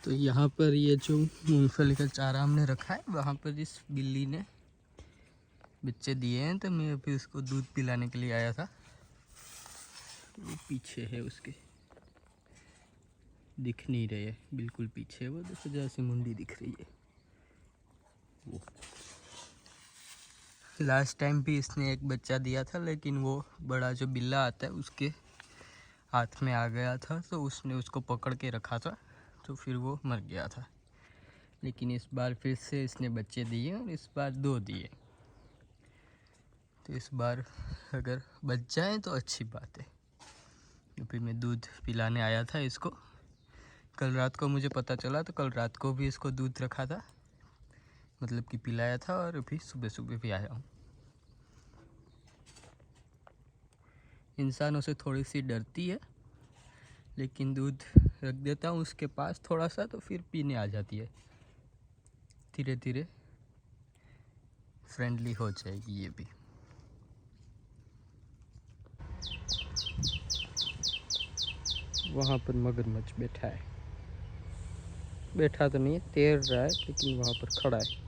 तो यहाँ पर ये जो मूंगफली का चारा हमने रखा है, वहाँ पर इस बिल्ली ने बच्चे दिए हैं, तो मैं अभी उसको दूध पिलाने के लिए आया था। तो वो पीछे है, उसके दिख नहीं रहे है, बिल्कुल पीछे है वो, देखो जैसी मुंडी दिख रही है वो। लास्ट टाइम भी इसने एक बच्चा दिया था, लेकिन वो बड़ा जो बिल्ला आता है उसके हाथ में आ गया था, तो उसने उसको पकड़ के रखा था, तो फिर वो मर गया था। लेकिन इस बार फिर से इसने बच्चे दिए और इस बार 2 दिए। तो इस बार अगर बच जाए तो अच्छी बात है। फिर मैं दूध पिलाने आया था इसको। कल रात को मुझे पता चला, तो कल रात को भी इसको दूध रखा था, मतलब कि पिलाया था, और अभी सुबह सुबह भी आया हूँ। इंसानों से थोड़ी सी डरती है, लेकिन दूध रख देता हूँ उसके पास थोड़ा सा, तो फिर पीने आ जाती है। धीरे धीरे फ्रेंडली हो जाएगी ये भी। वहाँ पर मगरमच्छ बैठा है, बैठा तो नहीं है, तैर रहा है, लेकिन वहाँ पर खड़ा है।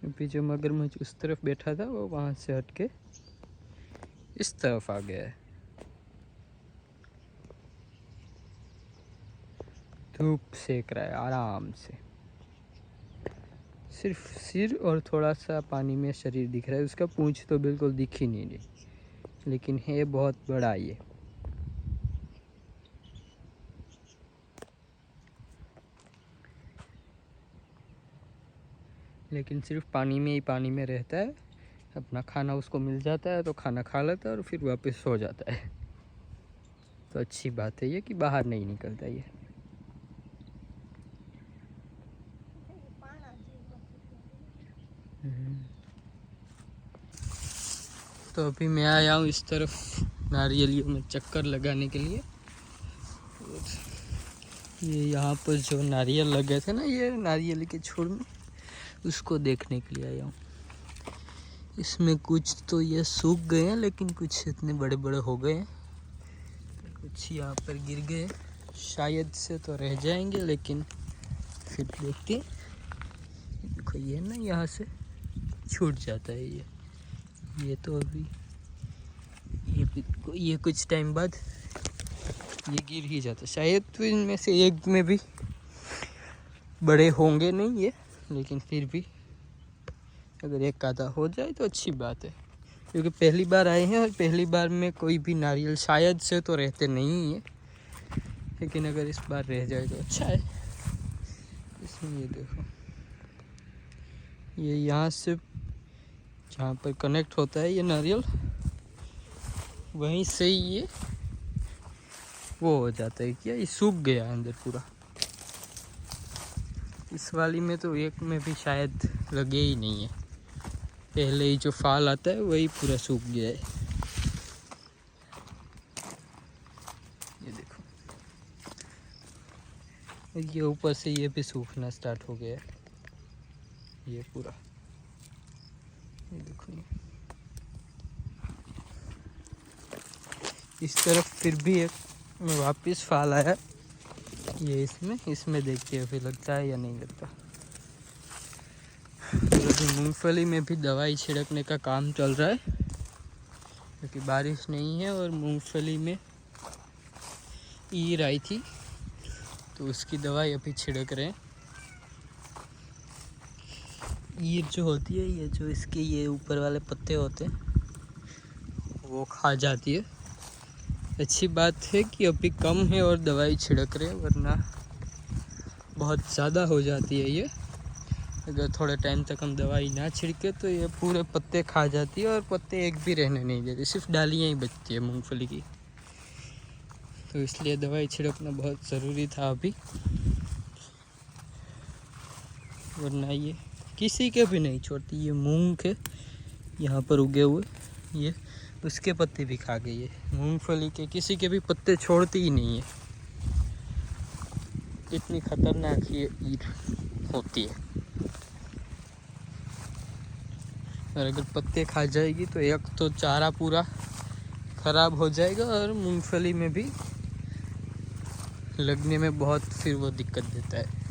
अभी जो मगरमच्छ उस तरफ बैठा था, वो वहाँ से हट के इस तरफ आ गया है। धूप सेक रहा है आराम से। सिर्फ सिर और थोड़ा सा पानी में शरीर दिख रहा है, उसका पूंछ तो बिल्कुल दिख ही नहीं रही, लेकिन है बहुत बड़ा ये। लेकिन सिर्फ पानी में ही पानी में रहता है। अपना खाना उसको मिल जाता है तो खाना खा लेता है और फिर वापस सो जाता है। तो अच्छी बात है ये कि बाहर नहीं निकलता ये। तो अभी मैं आया हूँ इस तरफ नारियलियों में चक्कर लगाने के लिए। ये यहाँ पर जो नारियल लगे थे ना, ये नारियल के छोर में, उसको देखने के लिए आया हूँ। इसमें कुछ तो ये सूख गए हैं, लेकिन कुछ इतने बड़े बड़े हो गए हैं, कुछ यहाँ पर गिर गए, शायद से तो रह जाएंगे, लेकिन फिर देखते हैं। देखो ये ना यहाँ से छूट जाता है ये तो अभी ये कुछ टाइम बाद ये गिर ही जाता। शायद तो इनमें से एक में भी बड़े होंगे नहीं ये, लेकिन फिर भी अगर एक आधा हो जाए तो अच्छी बात है, क्योंकि पहली बार आए हैं और पहली बार में कोई भी नारियल शायद से तो रहते नहीं है, लेकिन अगर इस बार रह जाए तो अच्छा है। इसमें ये देखो, ये यहाँ से जहाँ पर कनेक्ट होता है ये नारियल, वहीं से ही ये वो हो जाता है। क्या ये सूख गया अंदर पूरा। इस वाली में तो एक में भी शायद लगे ही नहीं है, पहले ही जो फाल आता है वही पूरा सूख गया है। ये देखो, ये ऊपर से ये भी सूखना स्टार्ट हो गया है, ये पूरा। ये देखो, इस तरफ फिर भी एक वापस फाल आया, ये इसमें देखिए अभी लगता है या नहीं लगता। तो मूंगफली में भी दवाई छिड़कने का काम चल रहा है, क्योंकि बारिश नहीं है और मूंगफली में ईर आई थी, तो उसकी दवाई अभी छिड़क रहे हैं। ईर जो होती है, ये जो इसके ये ऊपर वाले पत्ते होते हैं वो खा जाती है। अच्छी बात है कि अभी कम है और दवाई छिड़क रहे हैं, वरना बहुत ज़्यादा हो जाती है ये। अगर थोड़े टाइम तक हम दवाई ना छिड़के तो ये पूरे पत्ते खा जाती है, और पत्ते एक भी रहने नहीं देते, सिर्फ डालियाँ ही बचती है मूंगफली की। तो इसलिए दवाई छिड़कना बहुत ज़रूरी था अभी, वरना ये किसी के भी नहीं छोड़ती। ये मूंग के यहाँ पर उगे हुए, ये उसके पत्ते भी खा गई है। मूंगफली के किसी के भी पत्ते छोड़ती ही नहीं है। कितनी खतरनाक ये ईद होती है। और अगर पत्ते खा जाएगी तो एक तो चारा पूरा खराब हो जाएगा और मूंगफली में भी लगने में बहुत फिर वो दिक्कत देता है।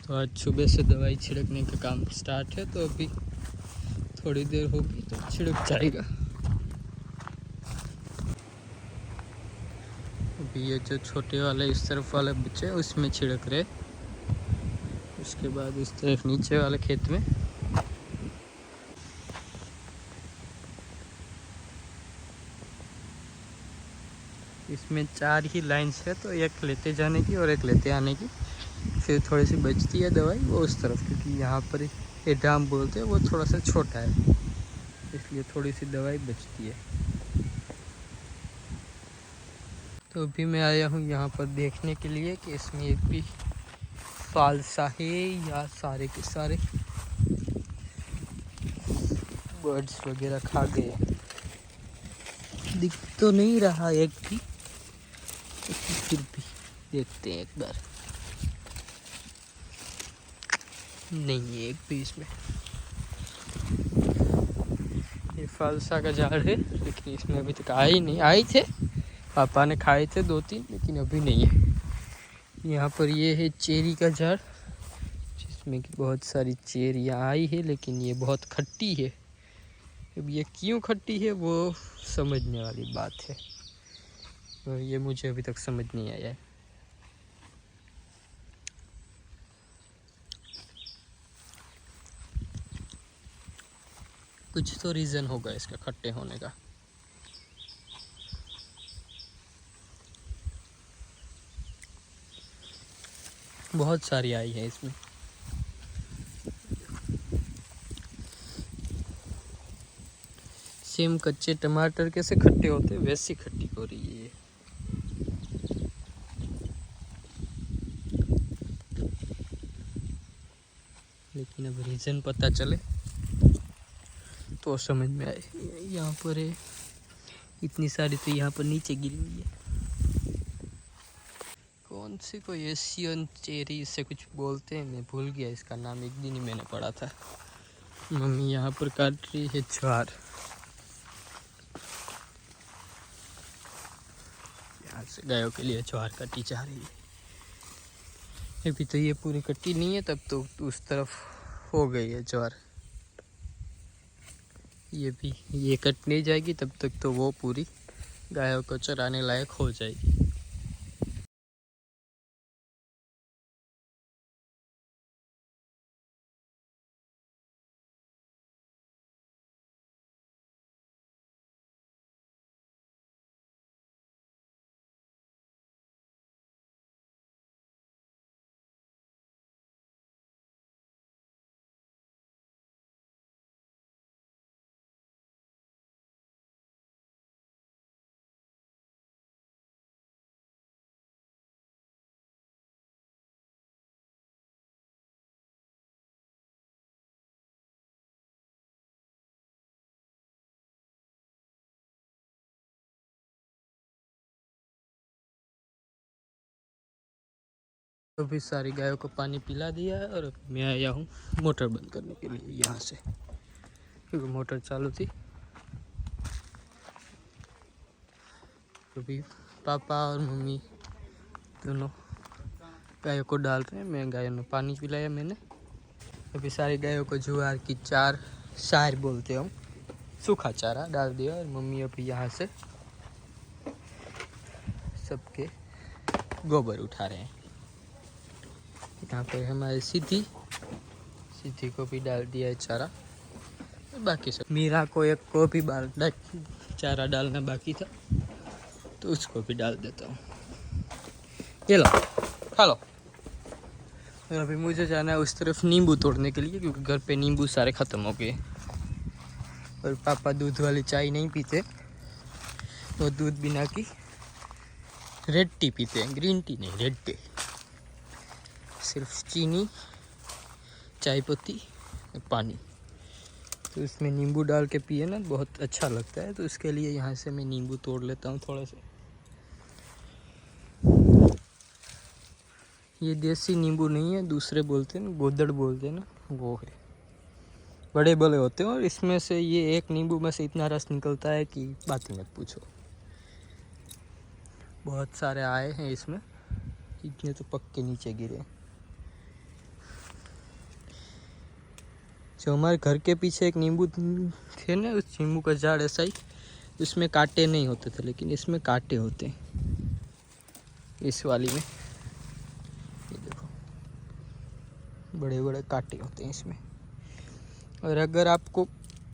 तो आज सुबह से दवाई छिड़कने का काम स्टार्ट है, तो अभी थोड़ी देर होगी तो छिड़क जाएगा। अभी ये जो छोटे वाले इस तरफ वाले बच्चे उसमें छिड़क रहे, उसके बाद इस तरफ नीचे वाले खेत में। इसमें 4 ही लाइन्स है, तो एक लेते जाने की और एक लेते आने की। फिर थोड़ी सी बचती है दवाई वो उस तरफ, क्योंकि यहाँ पर ये ड्राम बोलते हैं वो थोड़ा सा छोटा है, इसलिए थोड़ी सी दवाई बचती है। तो अभी मैं आया हूँ यहाँ पर देखने के लिए कि इसमें एक भी फालसा है या सारे के सारे बर्ड्स वगैरह खा गए। दिख तो नहीं रहा एक भी, तो फिर भी देखते हैं एक बार। नहीं है एक भी इसमें। ये फालसा का झाड़ है, लेकिन इसमें अभी तक आए ही नहीं। आए थे, पापा ने खाए थे 2-3, लेकिन अभी नहीं है। यहाँ पर ये है चेरी का झाड़, जिसमें कि बहुत सारी चेरियाँ आई है, लेकिन ये बहुत खट्टी है। अब ये क्यों खट्टी है वो समझने वाली बात है, और ये मुझे अभी तक समझ नहीं आया है। कुछ तो रीज़न होगा इसका खट्टे होने का। बहुत सारी आई है इसमें। सेम कच्चे टमाटर कैसे खट्टे होते हैं वैसी खट्टी हो रही है ये। लेकिन अब रीज़न पता चले तो समझ में आए। यहाँ पर है इतनी सारी, तो यहाँ पर नीचे गिरी हुई है। कौन सी कोई एशियन चेरी से कुछ बोलते हैं, मैं भूल गया इसका नाम, एक दिन ही मैंने पढ़ा था। मम्मी यहाँ पर काट रही है ज्वार। यहाँ से गायों के लिए ज्वार काटी जा रही है। अभी तो ये पूरी कट्टी नहीं है, तब तो उस तरफ हो गई है ज्वार। ये भी ये कट नहीं जाएगी तब तक तो वो पूरी गायों को चराने लायक हो जाएगी। तो भी सारी गायों को पानी पिला दिया है, और मैं आया हूँ मोटर बंद करने के लिए यहाँ से, क्योंकि मोटर चालू थी। तो भी पापा और मम्मी दोनों गायों को डाल रहे हैं। मैं गायों को पानी पिलाया मैंने। अभी सारी गायों को ज्वार की चार शायर बोलते हम, सूखा चारा डाल दिया, और मम्मी अभी यहाँ से सबके गोबर उठा रहे हैं। यहाँ पर हमारे सीधी को भी डाल दिया है चारा, बाकी सब मीरा को एक को भी चारा डालना बाकी था, तो उसको भी डाल देता हूँ। ये लो खा लो। और अभी मुझे जाना है उस तरफ नींबू तोड़ने के लिए, क्योंकि घर पे नींबू सारे ख़त्म हो गए। और पापा दूध वाली चाय नहीं पीते, वो दूध बिना की रेड टी पीते हैं, ग्रीन टी नहीं, रेड टी। सिर्फ चीनी, चाय पत्ती और पानी, तो इसमें नींबू डाल के पिए ना बहुत अच्छा लगता है। तो इसके लिए यहाँ से मैं नींबू तोड़ लेता हूँ थोड़ा सा। ये देसी नींबू नहीं है, दूसरे बोलते हैं ना, गोदड़ बोलते हैं ना, वो है। बड़े बड़े होते हैं और इसमें से ये एक नींबू में से इतना रस निकलता है कि बात ही मत पूछो। बहुत सारे आए हैं इसमें, इतने तो पक के नीचे गिरे। जो हमारे घर के पीछे एक नींबू थे ना, उस नींबू का झाड़ ऐसा ही, उसमें कांटे नहीं होते थे, लेकिन इसमें कांटे होते हैं। इस वाली में ये देखो, बड़े बड़े कांटे होते हैं इसमें। और अगर आपको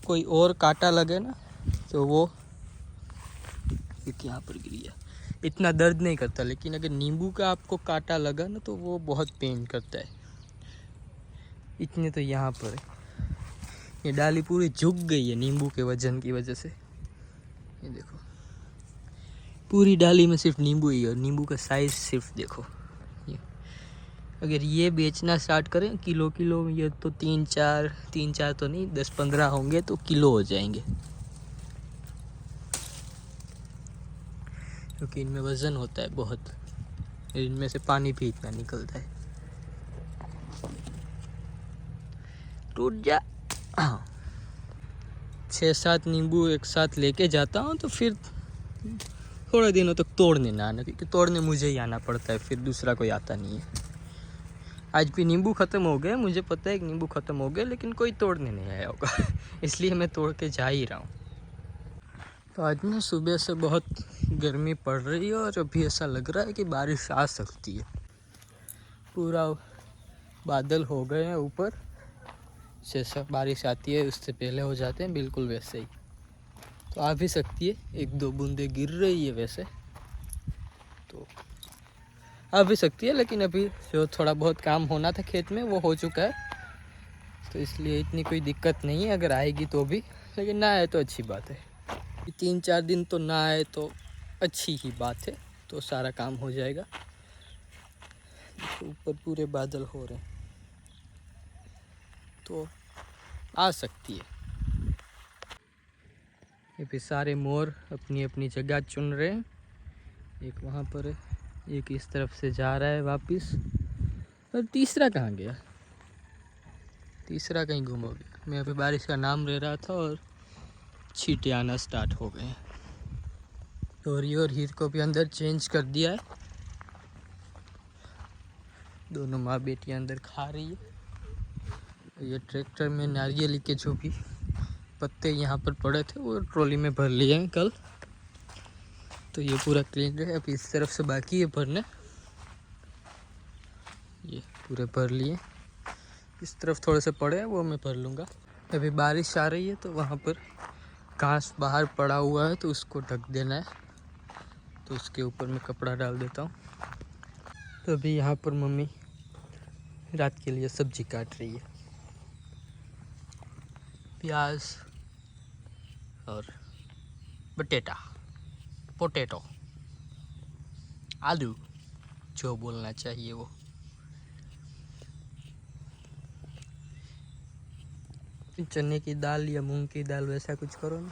कोई और कांटा लगे ना, तो वो एक यहाँ पर गिर गया, इतना दर्द नहीं करता। लेकिन अगर नींबू का आपको कांटा लगा ना, तो वो बहुत पेन करता है। इतने तो यहाँ पर है, ये डाली पूरी झुक गई है नींबू के वजन की वजह से। ये देखो, पूरी डाली में सिर्फ नींबू ही है, और नींबू का साइज सिर्फ देखो। ये अगर ये बेचना स्टार्ट करें किलो किलो, ये तो तीन चार तो नहीं, 10-15 होंगे तो किलो हो जाएंगे, क्योंकि इनमें वज़न होता है बहुत। इनमें से पानी भी इतना निकलता है। टूट जा। 6-7 नींबू एक साथ लेके जाता हूँ, तो फिर थोड़े दिनों तक तोड़ने ना आना, क्योंकि तोड़ने मुझे ही आना पड़ता है, फिर दूसरा कोई आता नहीं है। आज भी नींबू ख़त्म हो गए, मुझे पता है कि नींबू ख़त्म हो गए, लेकिन कोई तोड़ने नहीं आया होगा। इसलिए मैं तोड़ के जा ही रहा हूँ। तो आज ना सुबह से बहुत गर्मी पड़ रही है, और अभी ऐसा लग रहा है कि बारिश आ सकती है। पूरा बादल हो गए हैं ऊपर, जैसा बारिश आती है उससे पहले हो जाते हैं, बिल्कुल वैसे ही। तो आ भी सकती है, 1-2 बूंदे गिर रही है वैसे तो आ भी सकती है। लेकिन अभी जो थोड़ा बहुत काम होना था खेत में वो हो चुका है, तो इसलिए इतनी कोई दिक्कत नहीं है। अगर आएगी तो भी, लेकिन ना आए तो अच्छी बात है। 3-4 दिन तो ना आए तो अच्छी ही बात है, तो सारा काम हो जाएगा। ऊपर पूरे बादल हो रहे हैं, तो आ सकती है। ये भी सारे मोर अपनी अपनी जगह चुन रहे हैं। एक वहाँ पर है, एक इस तरफ से जा रहा है वापस, और तीसरा कहाँ गया? तीसरा कहीं गुम हो गया। मैं अभी बारिश का नाम ले रहा था और छींटे आना स्टार्ट हो गए हैं। तोरी और हीर को भी अंदर चेंज कर दिया है, दोनों माँ बेटी अंदर खा रही है। ये ट्रैक्टर में नारियल के जो भी पत्ते यहाँ पर पड़े थे वो ट्रॉली में भर लिए हैं कल, तो ये पूरा क्लीन है। अभी इस तरफ से बाकी है भरने, ये पूरे भर लिए। इस तरफ थोड़े से पड़े हैं, वो मैं भर लूँगा। अभी बारिश आ रही है, तो वहाँ पर घास बाहर पड़ा हुआ है, तो उसको ढक देना है, तो उसके ऊपर मैं कपड़ा डाल देता हूँ। तो अभी यहाँ पर मम्मी रात के लिए सब्जी काट रही है, प्याज और पोटैटो, आलू, जो बोलना चाहिए वो। चने की दाल या मूंग की दाल वैसा कुछ करो ना।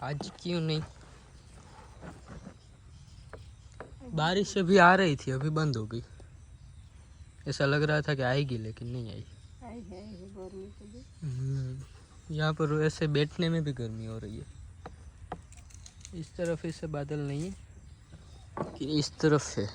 आज क्यों नहीं? बारिश अभी आ रही थी, अभी बंद हो गई। ऐसा लग रहा था कि आएगी, लेकिन नहीं आई। यहाँ पर वैसे बैठने में भी गर्मी हो रही है। इस तरफ ऐसे बादल नहीं है, कि इस तरफ है।